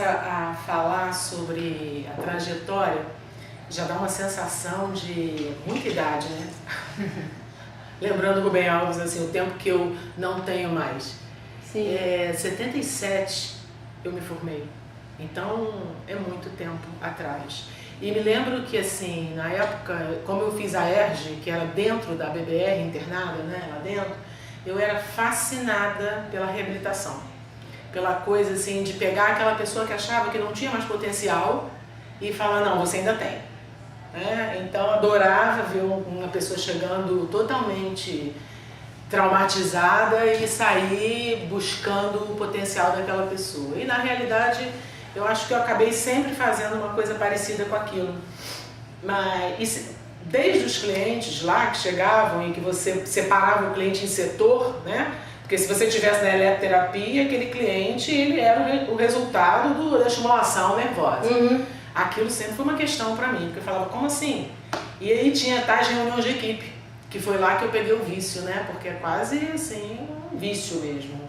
A falar sobre a trajetória, já dá uma sensação de muita idade, né? Lembrando Rubem Alves, assim, o tempo que eu não tenho mais. Sim. 77 eu me formei, então é muito tempo atrás. E me lembro que, assim, na época, como eu fiz a ERJ, que era dentro da BBR, internada, né, lá dentro, eu era fascinada pela reabilitação. Pela coisa, assim, de pegar aquela pessoa que achava que não tinha mais potencial e falar, não, você ainda tem. Então, adorava ver uma pessoa chegando totalmente traumatizada e sair buscando o potencial daquela pessoa. E, na realidade, eu acho que eu acabei sempre fazendo uma coisa parecida com aquilo. Mas, desde os clientes lá que chegavam e que você separava o cliente em setor, né? Porque se você estivesse na eletroterapia, aquele cliente, ele era o resultado da estimulação nervosa. Uhum. Aquilo sempre foi uma questão para mim, porque eu falava, como assim? E aí tinha tais reuniões de equipe, que foi lá que eu peguei o vício, né? Porque é quase assim, um vício mesmo.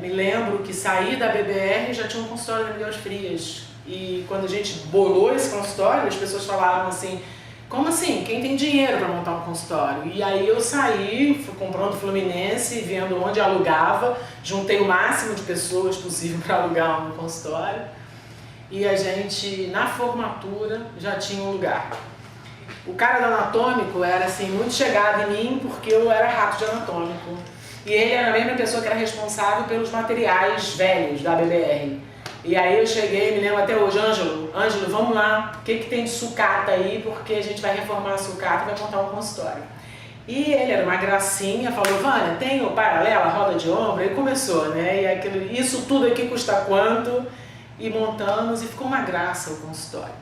Me lembro que saí da BBR e já tinha um consultório na Miguel Frias. E quando a gente bolou esse consultório, as pessoas falavam assim, como assim? Quem tem dinheiro para montar um consultório? E aí eu saí, fui comprando Fluminense, vendo onde alugava, juntei o máximo de pessoas possível para alugar um consultório. E a gente, na formatura, já tinha um lugar. O cara do anatômico era assim, muito chegado em mim porque eu era rato de anatômico. E ele era a mesma pessoa que era responsável pelos materiais velhos da BBR. E aí eu cheguei, me lembro até hoje, Ângelo, vamos lá, o que tem de sucata aí, porque a gente vai reformar a sucata e vai montar um consultório. E ele era uma gracinha, falou, Vânia, tem o paralela, a roda de ombro? E começou, né? E isso tudo aqui custa quanto? E montamos, e ficou uma graça o consultório.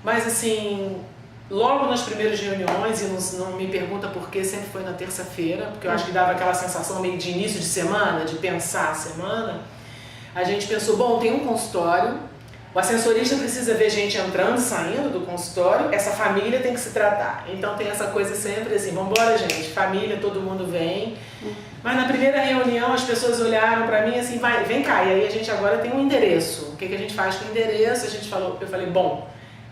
Mas assim, logo nas primeiras reuniões, e não me pergunta por que, sempre foi na terça-feira, porque eu acho que dava aquela sensação meio de início de semana, de pensar a semana. A gente pensou, bom, tem um consultório, o ascensorista precisa ver gente entrando e saindo do consultório, essa família tem que se tratar. Então tem essa coisa sempre assim, vamos embora gente, família, todo mundo vem. Mas na primeira reunião as pessoas olharam pra mim assim, vem cá, e aí a gente agora tem um endereço. O que a gente faz com o endereço? Eu falei, bom,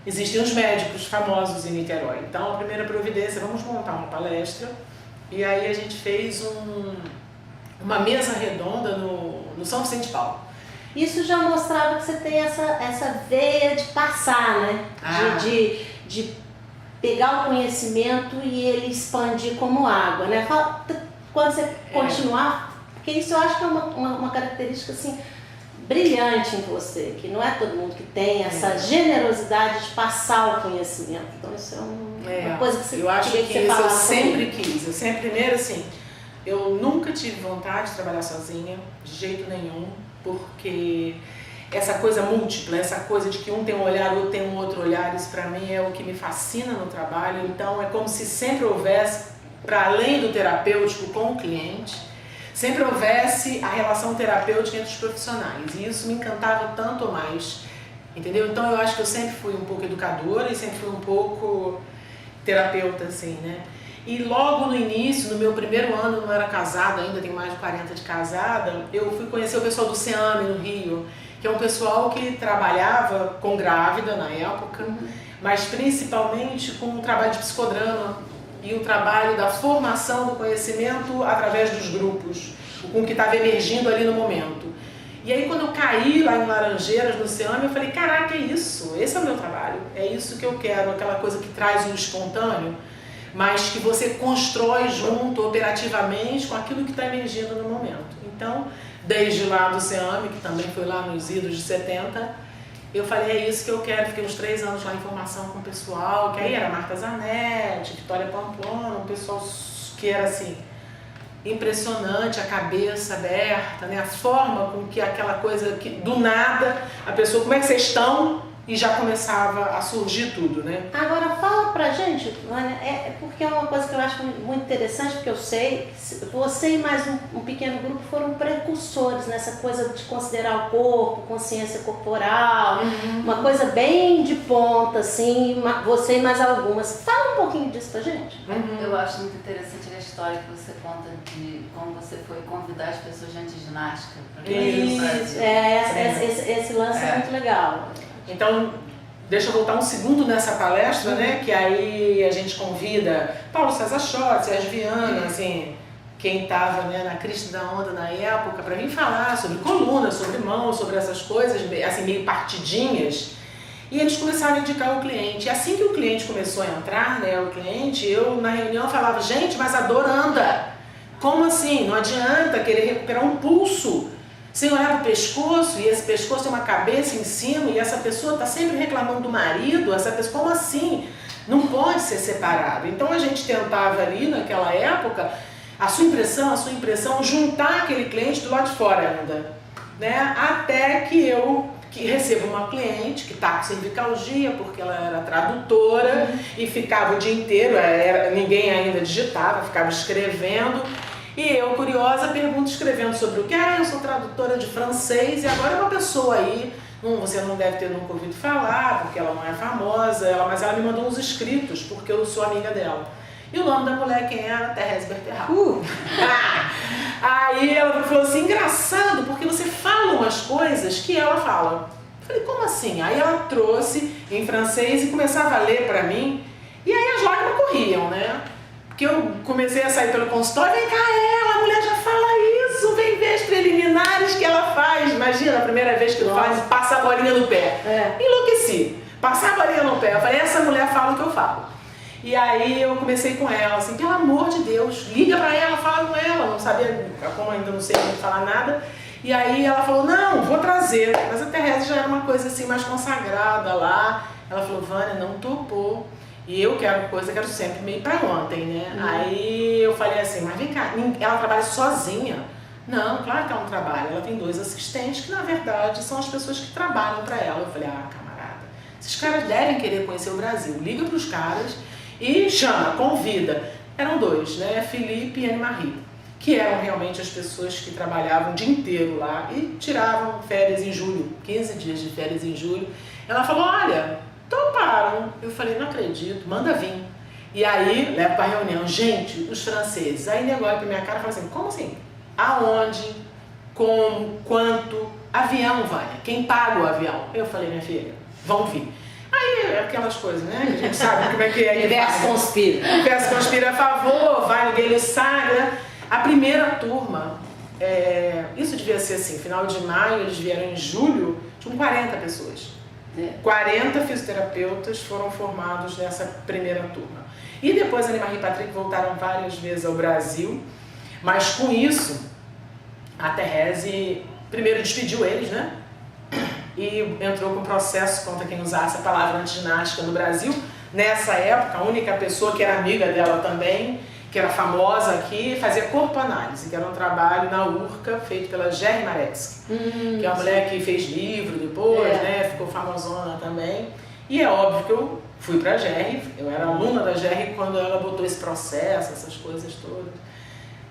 existem os médicos famosos em Niterói. Então a primeira providência, vamos montar uma palestra. E aí a gente fez uma mesa redonda no São Vicente de Paulo. Isso já mostrava que você tem essa veia de passar, né? De pegar o conhecimento e ele expandir como água, né? Quando você continuar, porque isso eu acho que é uma característica assim, brilhante em você, que não é todo mundo que tem essa generosidade de passar o conhecimento. Então isso é uma coisa que você eu acho que você isso eu sempre quis. Eu sempre, primeiro assim, eu nunca tive vontade de trabalhar sozinha, de jeito nenhum, porque essa coisa múltipla, essa coisa de que um tem um olhar, o outro tem um outro olhar, isso pra mim é o que me fascina no trabalho. Então é como se sempre houvesse, para além do terapêutico com o cliente, sempre houvesse a relação terapêutica entre os profissionais. E isso me encantava tanto mais, entendeu? Então eu acho que eu sempre fui um pouco educadora e sempre fui um pouco terapeuta, assim, né? E logo no início, no meu primeiro ano, eu não era casada ainda, tenho mais de 40 de casada, eu fui conhecer o pessoal do CEAME no Rio, que é um pessoal que trabalhava com grávida na época, mas principalmente com o trabalho de psicodrama e o trabalho da formação do conhecimento através dos grupos, com o que estava emergindo ali no momento. E aí quando eu caí lá em Laranjeiras, no CEAME, eu falei, caraca, é isso, esse é o meu trabalho, é isso que eu quero, aquela coisa que traz um espontâneo, mas que você constrói junto, operativamente, com aquilo que está emergindo no momento. Então, desde lá do CEAME, que também foi lá nos idos de 70, eu falei, é isso que eu quero. Fiquei uns 3 anos lá em formação com o pessoal, que aí era Marta Zanetti, Vitória Pamplona, um pessoal que era assim, impressionante, a cabeça aberta, né? A forma com que aquela coisa, que do nada, a pessoa, como é que vocês estão? e já começava a surgir tudo, né? Agora fala pra gente, Vânia, porque é uma coisa que eu acho muito interessante, porque eu sei que você e mais um pequeno grupo foram precursores nessa coisa de considerar o corpo, consciência corporal, uma coisa bem de ponta, assim, você e mais algumas. Fala um pouquinho disso pra gente. Eu acho muito interessante a história que você conta de como você foi convidar as pessoas de antiginástica para vir no Brasil. Esse lance é muito legal. Então, deixa eu voltar um segundo nessa palestra, né? Que aí a gente convida Paulo César Schott, Sérgio Viana, assim, quem estava, né, na crista da onda na época, para vir falar sobre coluna, sobre mão, sobre essas coisas, assim, meio partidinhas. E eles começaram a indicar o cliente. E assim que o cliente começou a entrar, né, o cliente, eu na reunião falava, gente, mas a dor anda. Como assim? Não adianta querer recuperar um pulso sem olhar para o pescoço, e esse pescoço tem uma cabeça em cima, e essa pessoa está sempre reclamando do marido, essa pessoa, como assim? Não pode ser separado. Então a gente tentava ali, naquela época, a sua impressão, juntar aquele cliente do lado de fora ainda, né? Até que eu recebo uma cliente que está com cervicalgia, porque ela era tradutora, e ficava o dia inteiro, ninguém ainda digitava, ficava escrevendo. E eu, curiosa, pergunto escrevendo sobre o que? Eu sou tradutora de francês e agora é uma pessoa aí, você não deve ter nunca ouvido falar, porque ela não é famosa, mas ela me mandou uns escritos, porque eu sou amiga dela. E o nome da mulher quem era? Thérèse Bertherat. Aí ela falou assim, engraçado, porque você fala umas coisas que ela fala. Eu falei, como assim? Aí ela trouxe em francês e começava a ler pra mim, e aí as lágrimas corriam, né? Porque eu comecei a sair pelo consultório, vem cá a mulher já fala isso, vem ver as preliminares que ela faz. Imagina, a primeira vez que faz, passa a bolinha no pé. Enlouqueci, passar a bolinha no pé. Eu falei, essa mulher fala o que eu falo. E aí eu comecei com ela, assim, pelo amor de Deus, liga pra ela, fala com ela. Não sabia, como ainda não sei falar nada. E aí ela falou, não, vou trazer. Mas a Thérèse já era uma coisa assim mais consagrada lá. Ela falou, Vânia, não topou. E eu quero sempre meio pra ontem, né? Aí eu falei assim, mas vem cá, ela trabalha sozinha? Não, claro que ela não trabalha, ela tem 2 assistentes que na verdade são as pessoas que trabalham pra ela. Eu falei, camarada, esses caras devem querer conhecer o Brasil, liga pros caras e chama, convida. Eram 2, né? Felipe e Anne-Marie, que eram realmente as pessoas que trabalhavam o dia inteiro lá e tiravam férias em julho, 15 dias de férias em julho. Ela falou, olha, toparam. Eu falei, não acredito, manda vir. E aí, levo pra reunião, gente, os franceses. Aí ele olha pra minha cara e fala assim, como assim? Aonde? Como? Quanto? Avião, Vânia. Quem paga o avião? Eu falei, minha filha, vão vir. Aí, aquelas coisas, né? Que a gente sabe como é que é. Universo conspira. O universo conspira a favor, vai, ninguém lhe sabe. A primeira turma, isso devia ser assim, final de maio, eles vieram em julho, tinham 40 pessoas. 40 fisioterapeutas foram formados nessa primeira turma. E depois a Anne-Marie e Patrick voltaram várias vezes ao Brasil, mas com isso, a Thérèse primeiro despediu eles, né? E entrou com processo contra quem usasse a palavra antiginástica no Brasil. Nessa época, a única pessoa que era amiga dela também, que era famosa aqui, fazia corpo-análise, que era um trabalho na URCA, feito pela Gerry Maretsky, que é uma mulher que fez livro depois, né, ficou famosona também. E é óbvio que eu fui pra Gerry, eu era aluna da Gerry quando ela botou esse processo, essas coisas todas.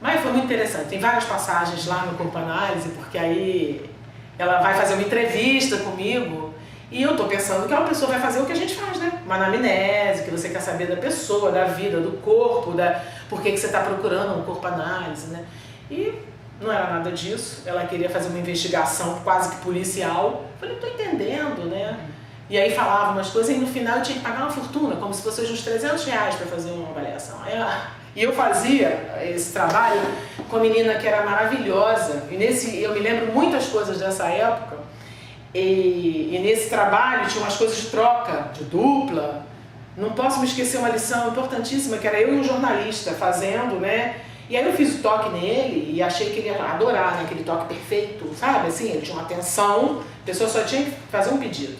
Mas foi muito interessante, tem várias passagens lá no corpo-análise, porque aí ela vai fazer uma entrevista comigo, e eu tô pensando que uma pessoa vai fazer o que a gente faz, né? Uma anamnese, que você quer saber da pessoa, da vida, do corpo, por que você está procurando um corpo-análise, né? E não era nada disso, ela queria fazer uma investigação quase que policial. Eu falei, tô entendendo, né? E aí falava umas coisas, e no final eu tinha que pagar uma fortuna, como se fosse uns R$300 para fazer uma avaliação. E eu fazia esse trabalho com uma menina que era maravilhosa, e eu me lembro muitas coisas dessa época. E nesse trabalho tinha umas coisas de troca, de dupla. Não posso me esquecer uma lição importantíssima, que era eu e um jornalista fazendo, né? E aí eu fiz o toque nele e achei que ele ia adorar, né? Aquele toque perfeito, sabe? Assim, ele tinha uma tensão, a pessoa só tinha que fazer um pedido.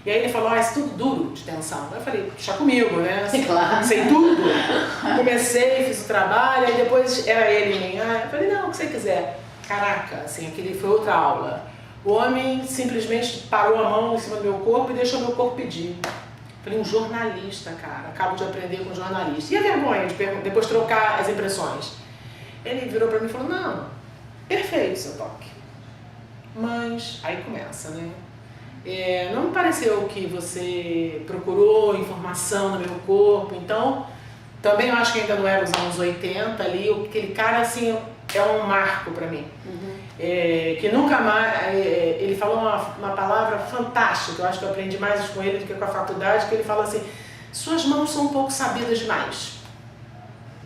E aí ele falou, isso tudo duro de tensão. Eu falei, deixa comigo, né? Assim, claro. Sei tudo. Comecei, fiz o trabalho, aí depois era ele em mim. Eu falei, não, o que você quiser. Caraca, assim, aquele foi outra aula. O homem simplesmente parou a mão em cima do meu corpo e deixou meu corpo pedir. Falei, um jornalista, cara, acabo de aprender com um jornalista. E a vergonha de depois trocar as impressões? Ele virou pra mim e falou, não, perfeito seu toque. Mas aí começa, né? Não me pareceu que você procurou informação no meu corpo, então também eu acho que ainda não era os anos 80 ali, aquele cara assim é um marco pra mim. Que nunca mais, ele falou uma palavra fantástica, eu acho que eu aprendi mais com ele do que com a faculdade, que ele fala assim, suas mãos são um pouco sabidas demais.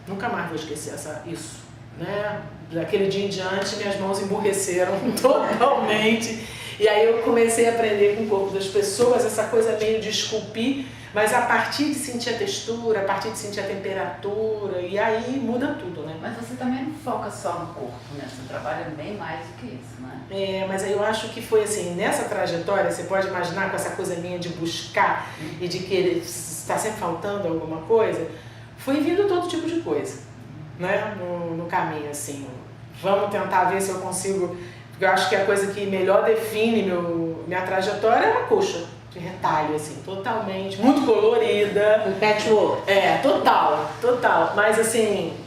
Nunca mais vou esquecer isso, né? Daquele dia em diante minhas mãos emburreceram totalmente, e aí eu comecei a aprender com o corpo das pessoas, essa coisa meio de esculpir, mas a partir de sentir a textura, a partir de sentir a temperatura, e aí muda tudo, né? Mas você também não foca só no corpo, né? Você trabalha bem mais do que isso, né? Mas aí eu acho que foi assim, nessa trajetória, você pode imaginar com essa coisa minha de buscar e de querer, está sempre faltando alguma coisa, foi vindo todo tipo de coisa, né? No caminho, assim. Vamos tentar ver se eu consigo, porque eu acho que a coisa que melhor define minha trajetória é a coxa. De retalho, assim, totalmente, muito colorida. Um patchwork. Total. Mas assim,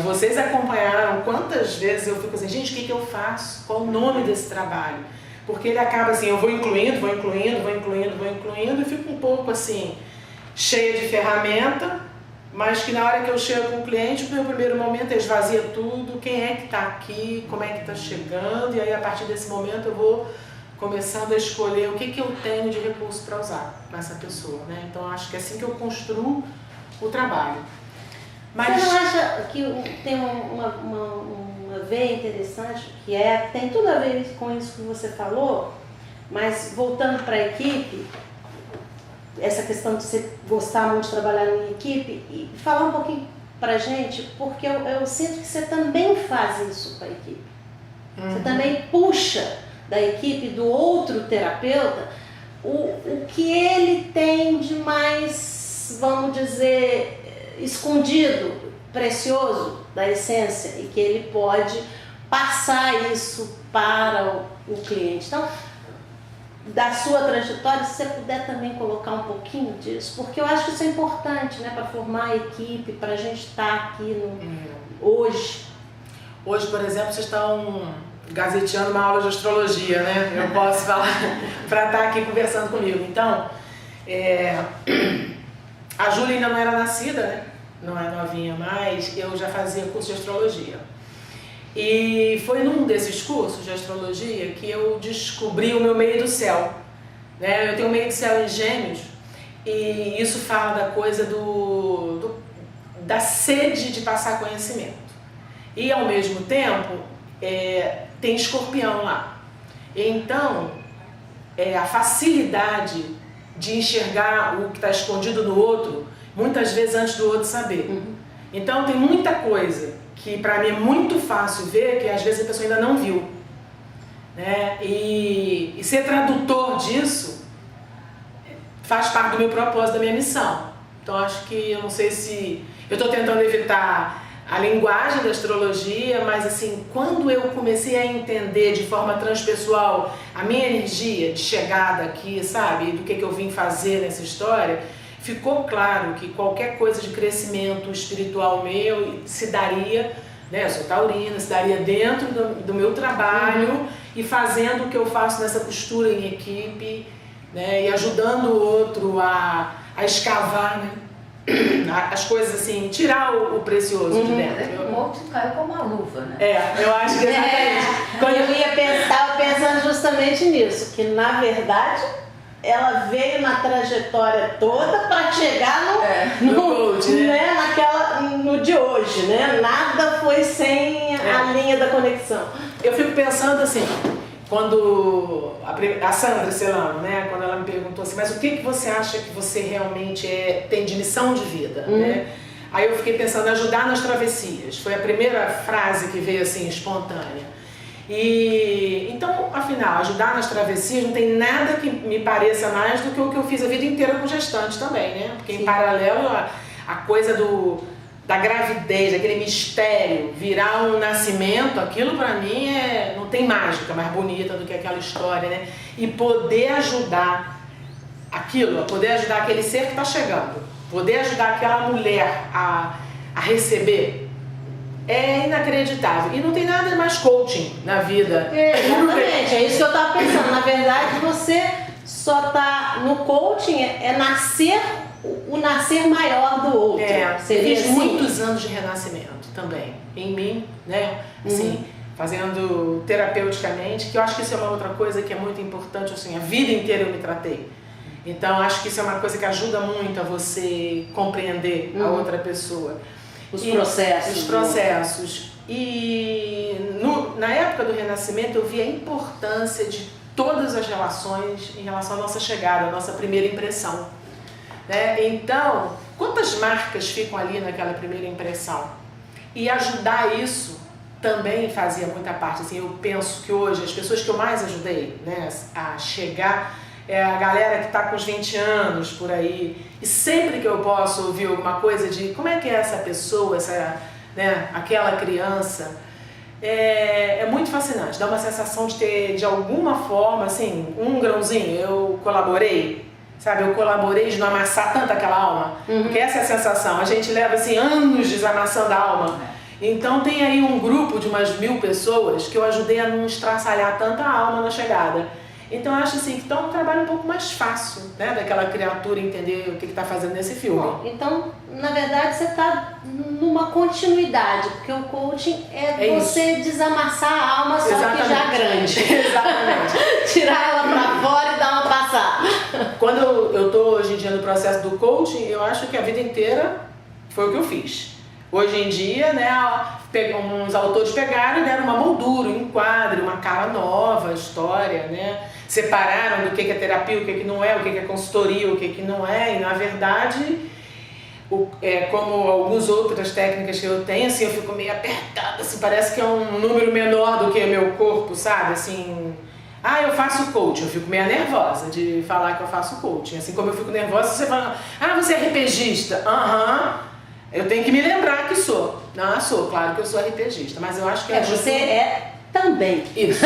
vocês acompanharam quantas vezes eu fico assim, gente, o que eu faço? Qual o nome desse trabalho? Porque ele acaba assim, eu vou incluindo e fico um pouco assim, cheia de ferramenta, mas que na hora que eu chego com o cliente, o meu primeiro momento é esvazia tudo, quem é que está aqui, como é que está chegando, e aí a partir desse momento eu vou começando a escolher o que eu tenho de recurso para usar com essa pessoa, né? Então acho que é assim que eu construo o trabalho. Mas você não acha que tem uma veia interessante, que tem tudo a ver com isso que você falou, mas voltando para a equipe, essa questão de você gostar muito de trabalhar em equipe, e falar um pouquinho pra gente, porque eu sinto que você também faz isso com a equipe. Você também puxa da equipe, do outro terapeuta, o que ele tem de mais, vamos dizer, escondido, precioso da essência, e que ele pode passar isso para o cliente. Então, da sua trajetória, se você puder também colocar um pouquinho disso, porque eu acho que isso é importante, né, para formar a equipe, para a gente estar aqui hoje. Hoje, por exemplo, vocês estão gazeteando uma aula de astrologia, né? Eu posso falar para estar aqui conversando comigo. Então, a Júlia ainda não era nascida, né? Não é novinha mais, eu já fazia curso de astrologia. E foi num desses cursos de astrologia que eu descobri o meu meio do céu, né? Eu tenho um meio do céu em Gêmeos, e isso fala da coisa da sede de passar conhecimento. E ao mesmo tempo, tem Escorpião lá. Então, a facilidade de enxergar o que está escondido no outro, muitas vezes antes do outro saber. Então tem muita coisa que para mim é muito fácil ver, que às vezes a pessoa ainda não viu, né? E ser tradutor disso faz parte do meu propósito, da minha missão. Então acho que, eu não sei se... Eu estou tentando evitar a linguagem da astrologia, mas assim, quando eu comecei a entender de forma transpessoal a minha energia de chegada aqui, sabe, do que eu vim fazer nessa história, ficou claro que qualquer coisa de crescimento espiritual meu se daria, né, eu sou taurina, se daria dentro do meu trabalho e fazendo o que eu faço nessa costura em equipe, né, e ajudando o outro a escavar, né, as coisas assim, tirar o precioso de dentro. O outro caiu como uma luva, né? Eu acho que exatamente. Eu estava pensando justamente nisso, que na verdade ela veio na trajetória toda para chegar no de hoje, né? Nada foi sem a linha da conexão. Eu fico pensando assim, quando a Sandra Celano, né, quando ela me perguntou assim, mas o que você acha que você realmente tem de missão de vida, né? Aí eu fiquei pensando, ajudar nas travessias. Foi a primeira frase que veio assim, espontânea. E então, afinal, ajudar nas travessias não tem nada que me pareça mais do que o que eu fiz a vida inteira com gestante também, né? Porque em paralelo a coisa da gravidez, daquele mistério, virar um nascimento, aquilo pra mim não tem mágica mais bonita do que aquela história, né? E poder ajudar aquilo, poder ajudar aquele ser que está chegando, poder ajudar aquela mulher a receber, é inacreditável. E não tem nada mais coaching na vida. Exatamente, é isso que eu estava pensando. Na verdade, você só está no coaching, nascer o nascer maior do outro. Seria assim? Muitos anos de renascimento também, em mim, né? Assim, fazendo terapeuticamente, que eu acho que isso é uma outra coisa que é muito importante, assim, a vida inteira eu me tratei. Então, acho que isso é uma coisa que ajuda muito a você compreender a outra pessoa. Os processos. E na época do Renascimento eu vi a importância de todas as relações em relação à nossa chegada, à nossa primeira impressão, né? Então, quantas marcas ficam ali naquela primeira impressão? E ajudar isso também fazia muita parte. Assim, eu penso que hoje as pessoas que eu mais ajudei, né, a chegar é a galera que está com os 20 anos por aí, e sempre que eu posso ouvir alguma coisa de como é que é essa pessoa, né, aquela criança, é muito fascinante, dá uma sensação de ter, de alguma forma, assim, um grãozinho, eu colaborei, sabe, de não amassar tanto aquela alma, porque essa é a sensação, a gente leva assim anos desamassando a alma. Então tem aí um grupo de umas 1000 pessoas que eu ajudei a não estraçalhar tanta alma na chegada. Então eu acho assim que então é um trabalho um pouco mais fácil, né, daquela criatura entender o que está fazendo nesse filme. Bom, então, na verdade, você está numa continuidade, porque o coaching é você desamassar a alma, só que já grande. Exatamente. Tirar ela para fora e dar uma passada. Quando eu estou hoje em dia no processo do coaching, eu acho que a vida inteira foi o que eu fiz. Hoje em dia, né, uns autores pegaram e deram uma moldura, um enquadre, uma cara nova, história, né? Separaram do que é terapia, o que não é, o que é consultoria, o que não é, e na verdade, como algumas outras técnicas que eu tenho, assim, eu fico meio apertada, assim, parece que é um número menor do que meu corpo, sabe? Assim, eu faço coaching, eu fico meio nervosa de falar que eu faço coaching, assim como eu fico nervosa, você fala, você é RPGista, eu tenho que me lembrar que sou. Sou, claro que eu sou RPGista, mas eu acho que você é também. Isso.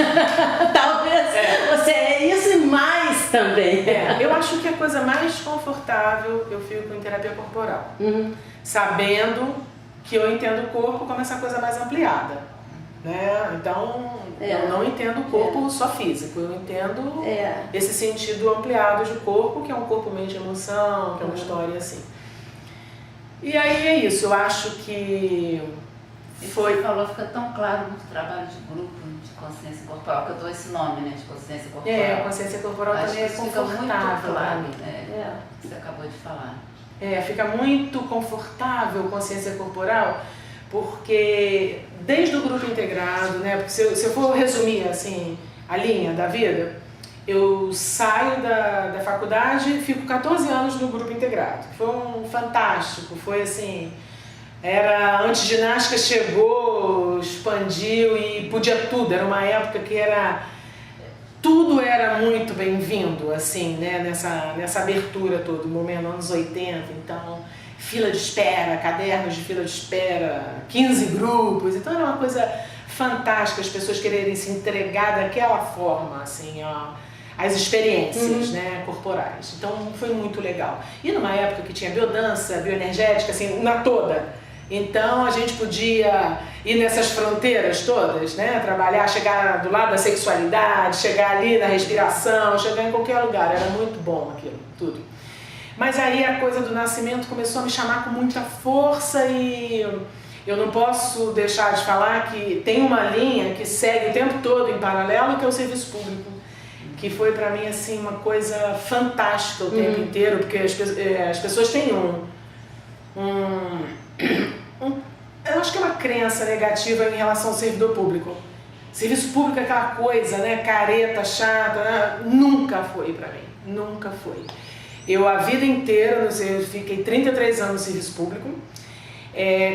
Talvez você é isso e mais também. Eu acho que a coisa mais confortável eu fico em terapia corporal. Sabendo que eu entendo o corpo como essa coisa mais ampliada, né? Então, eu não entendo o corpo só físico, eu entendo esse sentido ampliado de corpo, que é um corpo, mente e emoção, que é uma história assim. E aí é isso, eu acho que você falou, fica tão claro no trabalho de grupo, de consciência corporal, que eu dou esse nome, né, de consciência corporal. A consciência corporal acho também é confortável para mim. Você acabou de falar. Fica muito confortável consciência corporal, porque desde o grupo integrado, né, porque se eu for resumir assim a linha da vida, eu saio da faculdade e fico 14 anos no grupo integrado. Foi fantástico, foi assim, antes ginástica chegou, expandiu e podia tudo, era uma época que tudo era muito bem-vindo, assim, né, nessa abertura toda, momento anos 80, então fila de espera, cadernos de fila de espera, 15 grupos, então era uma coisa fantástica, as pessoas quererem se entregar daquela forma, assim, as experiências, né, corporais. Então foi muito legal. E numa época que tinha biodança, bioenergética, assim, na toda. Então a gente podia ir nessas fronteiras todas, né, trabalhar, chegar do lado da sexualidade, chegar ali na respiração, chegar em qualquer lugar. Era muito bom aquilo, tudo. Mas aí a coisa do nascimento começou a me chamar com muita força e eu não posso deixar de falar que tem uma linha que segue o tempo todo em paralelo, que é o serviço público. Que foi pra mim assim uma coisa fantástica o tempo inteiro, porque as pessoas têm eu acho que é uma crença negativa em relação ao servidor público. Serviço público é aquela coisa, né, careta, chata, né? Nunca foi pra mim, nunca foi. Eu a vida inteira, eu fiquei 33 anos no serviço público.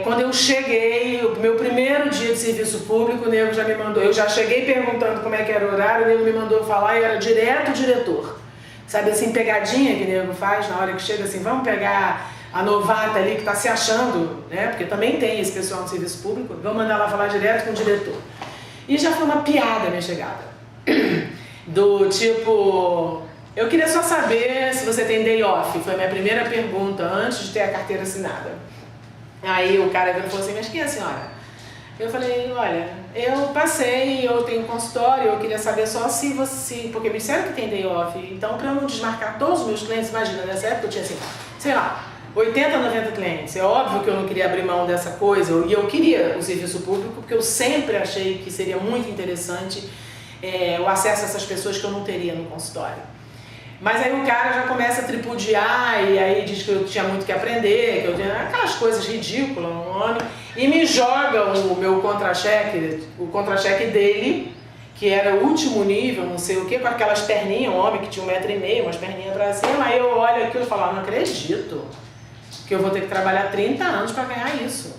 Quando eu cheguei, o meu primeiro dia de serviço público, o nego já me mandou, eu já cheguei perguntando como é que era o horário, o nego me mandou falar e era direto diretor. Sabe assim, pegadinha que o nego faz na hora que chega assim, vamos pegar a novata ali que está se achando, né? Porque também tem esse pessoal no serviço público, vou mandar ela falar direto com o diretor. E já foi uma piada a minha chegada. Do tipo, eu queria só saber se você tem day off. Foi a minha primeira pergunta antes de ter a carteira assinada. Aí o cara falou assim, mas quem é a senhora? Eu falei, olha, eu passei, eu tenho consultório, eu queria saber só se você... Porque me disseram que tem day off, então para eu não desmarcar todos os meus clientes, imagina, nessa época eu tinha assim, sei lá, 80, 90 clientes. É óbvio que eu não queria abrir mão dessa coisa, e eu queria o serviço público, porque eu sempre achei que seria muito interessante o acesso a essas pessoas que eu não teria no consultório. Mas aí o cara já começa a tripudiar e aí diz que eu tinha muito que aprender, que eu tinha aquelas coisas ridículas, um homem, e me joga o meu contra-cheque, o contra-cheque dele, que era o último nível, não sei o que, com aquelas perninhas, um homem que tinha 1,5 m, umas perninhas pra cima. Aí eu olho aquilo e falo, não acredito que eu vou ter que trabalhar 30 anos para ganhar isso.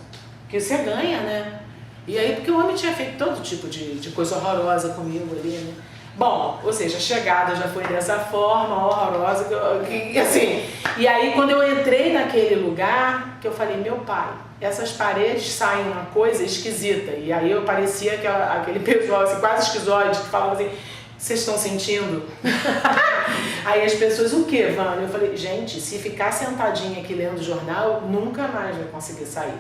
Que você ganha, né? E aí, porque o homem tinha feito todo tipo de coisa horrorosa comigo ali, né? Bom, ou seja, a chegada já foi dessa forma horrorosa, assim. E aí, quando eu entrei naquele lugar, que eu falei, meu pai, essas paredes saem uma coisa esquisita. E aí eu parecia aquele pessoal assim, quase esquizoide, que falava assim, vocês estão sentindo? Aí as pessoas, o que, Vânia? Eu falei, gente, se ficar sentadinha aqui lendo o jornal, nunca mais vai conseguir sair.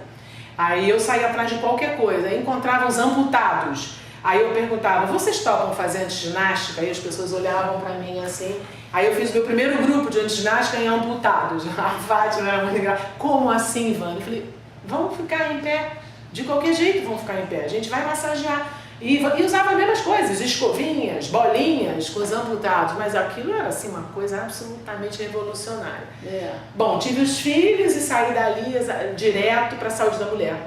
Aí eu saía atrás de qualquer coisa, aí encontrava os amputados. Aí eu perguntava, vocês topam fazer antiginástica? Aí as pessoas olhavam pra mim assim. Aí eu fiz o meu primeiro grupo de antiginástica em amputados. A Fátima era muito engraçada. Como assim, Vânia? Eu falei, vamos ficar em pé. De qualquer jeito vamos ficar em pé. A gente vai massagear. E usava as mesmas coisas, escovinhas, bolinhas com os amputados. Mas aquilo era assim, uma coisa absolutamente revolucionária. Bom, tive os filhos e saí dali direto para a saúde da mulher.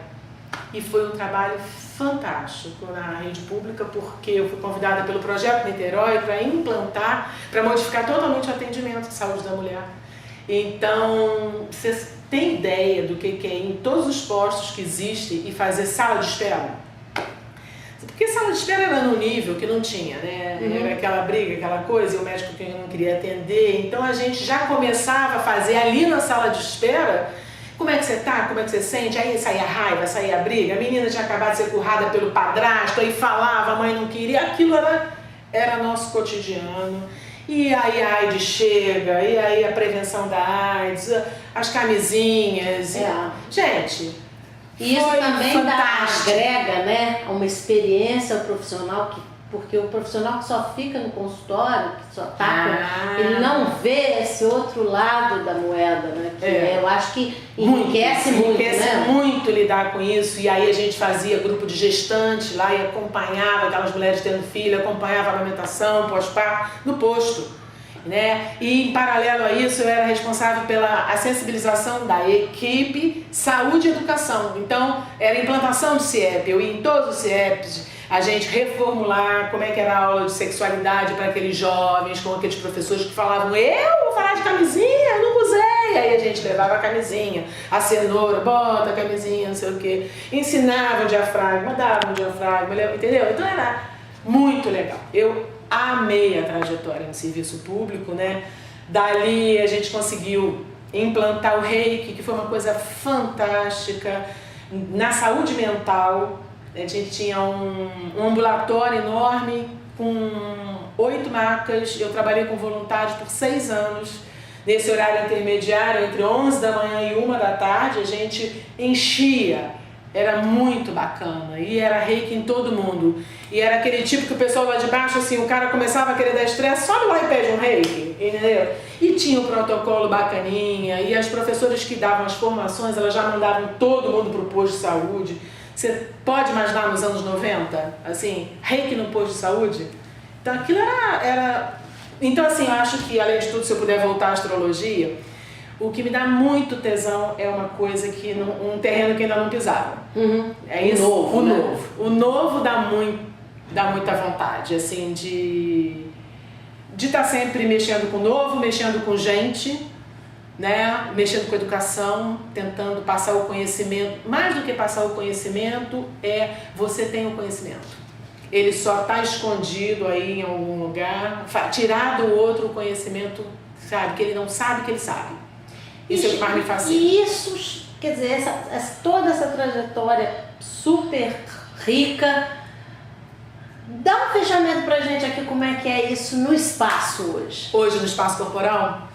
E foi um trabalho fantástico na rede pública, porque eu fui convidada pelo Projeto Niterói para implantar, para modificar totalmente o atendimento de saúde da mulher. Então, vocês têm ideia do que é ir em todos os postos que existem e fazer sala de espera? Porque sala de espera era no nível que não tinha, né? Era aquela briga, aquela coisa, e o médico que não queria atender. Então a gente já começava a fazer ali na sala de espera, como é que você tá, como é que você sente? Aí saía a raiva, saía a briga, a menina tinha acabado de ser currada pelo padrasto, aí falava, a mãe não queria, aquilo era nosso cotidiano. E aí a AIDS chega, e aí a prevenção da AIDS, as camisinhas, gente... E isso também agrega, né, uma experiência ao profissional, porque o profissional que só fica no consultório, que só tá ele não vê esse outro lado da moeda, né? Que eu acho que enriquece muito, né? Muito lidar com isso. E aí a gente fazia grupo de gestante lá e acompanhava aquelas mulheres tendo filho, acompanhava a amamentação, pós-parto, no posto. Né? E em paralelo a isso eu era responsável pela sensibilização da equipe saúde e educação. Então era implantação do CIEP, eu ia em todos os CIEPs, a gente reformular como é que era a aula de sexualidade para aqueles jovens, com aqueles professores que falavam, eu vou falar de camisinha, eu nunca usei. Aí a gente levava a camisinha, a cenoura, bota a camisinha, não sei o que, ensinava o diafragma, dava o diafragma, entendeu? Então era muito legal. Eu amei a trajetória no serviço público, né? Dali a gente conseguiu implantar o reiki, que foi uma coisa fantástica. Na saúde mental, a gente tinha um ambulatório enorme com 8 macas. Eu trabalhei com voluntários por 6 anos. Nesse horário intermediário, entre 11 da manhã e 1 da tarde, a gente enchia. Era muito bacana, e era reiki em todo mundo. E era aquele tipo que o pessoal lá de baixo, assim, o cara começava a querer dar estresse, sobe lá e pede um reiki, entendeu? E tinha o protocolo bacaninha, e as professoras que davam as formações, elas já mandavam todo mundo pro posto de saúde. Você pode imaginar nos anos 90, assim, reiki no posto de saúde? Então aquilo era... Então assim, eu acho que, além de tudo, se eu puder voltar à astrologia, o que me dá muito tesão é uma coisa que um terreno que ainda não pisava. É isso. O novo dá muita vontade, assim, de estar sempre mexendo com o novo, mexendo com gente, né? Mexendo com educação, tentando passar o conhecimento. Mais do que passar o conhecimento, você tem o conhecimento. Ele só está escondido aí em algum lugar, tirar do outro o conhecimento, sabe, que ele não sabe que ele sabe. Isso é o que mais me fascina. E isso, quer dizer, toda essa trajetória super rica, dá um fechamento pra gente aqui como é que é isso no espaço hoje. Hoje no espaço corporal?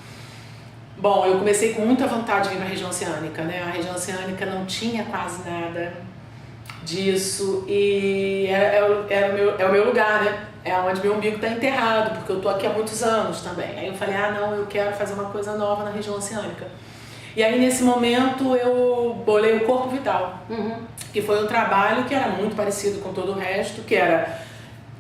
Bom, eu comecei com muita vontade de vir na região oceânica, né? A região oceânica não tinha quase nada disso e é o meu lugar, né? É onde meu umbigo está enterrado, porque eu tô aqui há muitos anos também. Aí eu falei, não, eu quero fazer uma coisa nova na região oceânica. E aí nesse momento eu bolei o Corpo Vital, que foi um trabalho que era muito parecido com todo o resto, que era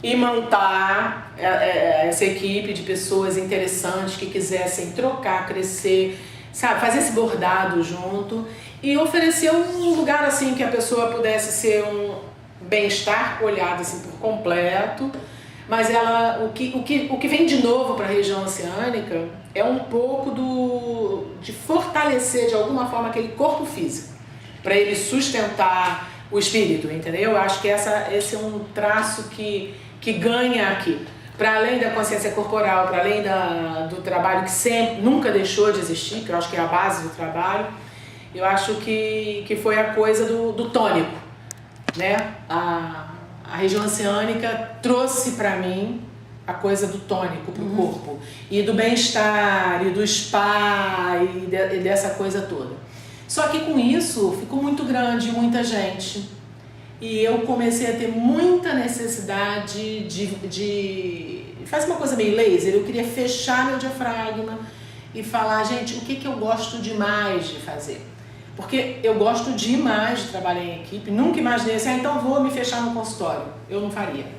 ir montar essa equipe de pessoas interessantes que quisessem trocar, crescer, sabe, fazer esse bordado junto e oferecer um lugar assim que a pessoa pudesse ser um bem-estar olhado assim por completo, mas o que vem de novo para a região oceânica é um pouco de fortalecer de alguma forma aquele corpo físico, para ele sustentar o espírito, entendeu? Eu acho que esse é um traço que ganha aqui. Para além da consciência corporal, para além do trabalho que nunca deixou de existir, que eu acho que é a base do trabalho, eu acho que foi a coisa do tônico, né? A região oceânica trouxe para mim a coisa do tônico para o corpo, e do bem-estar, e do spa, e dessa coisa toda. Só que com isso ficou muito grande, muita gente. E eu comecei a ter muita necessidade de faz uma coisa meio laser, eu queria fechar meu diafragma e falar, gente, o que eu gosto demais de fazer? Porque eu gosto demais de trabalhar em equipe, nunca imaginei assim, então vou me fechar no consultório, eu não faria.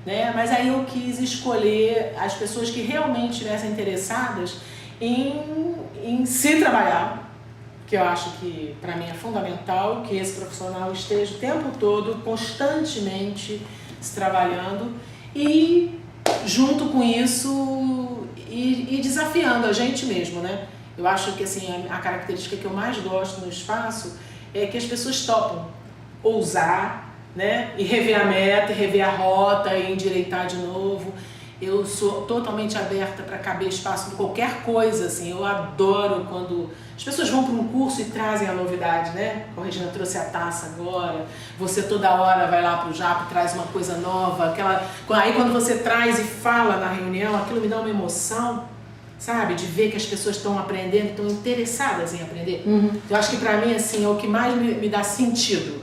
Né? Mas aí eu quis escolher as pessoas que realmente estivessem interessadas em se trabalhar, que eu acho que para mim é fundamental que esse profissional esteja o tempo todo, constantemente se trabalhando e junto com isso e desafiando a gente mesmo, né? Eu acho que assim, a característica que eu mais gosto no espaço é que as pessoas topam ousar, né? E rever a meta, e rever a rota, e endireitar de novo. Eu sou totalmente aberta para caber espaço em qualquer coisa, assim. Eu adoro quando as pessoas vão para um curso e trazem a novidade, né? A Regina trouxe a taça agora, você toda hora vai lá para o Japo, traz uma coisa nova, aí quando você traz e fala na reunião, aquilo me dá uma emoção, sabe? De ver que as pessoas estão aprendendo, estão interessadas em aprender. Eu acho que para mim, assim, é o que mais me dá sentido.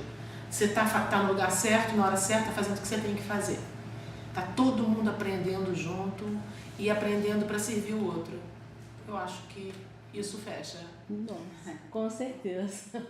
Você tá no lugar certo, na hora certa, fazendo o que você tem que fazer. Tá todo mundo aprendendo junto e aprendendo para servir o outro. Eu acho que isso fecha. Nossa, com certeza.